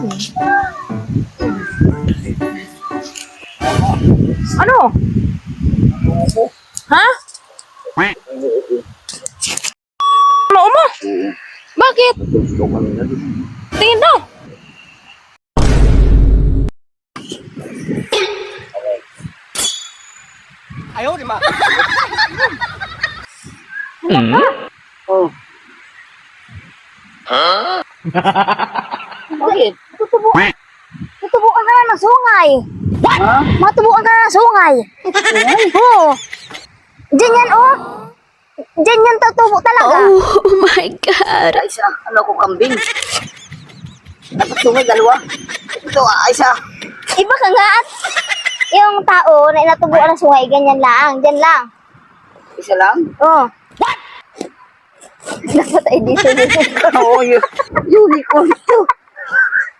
Ano? Ha? Ano mo? Bakit? Tingin daw. Ayaw, di ba? Oh. Bakit? Tutubukan ka na ng sungay. Ha? Matubukan ka na ng sungay. Oo. Diyan yan, oh. Diyan yan tutubo talaga. Oh my God. Isa, ano ko kambing? Dapat sungay, dalawa. Ito, isa. Iba ka nga at yung tao na inatubuan ng sungay, ganyan lang. Diyan lang. Isa lang? Oh. Dapat ay dito. Oo, unicorn to.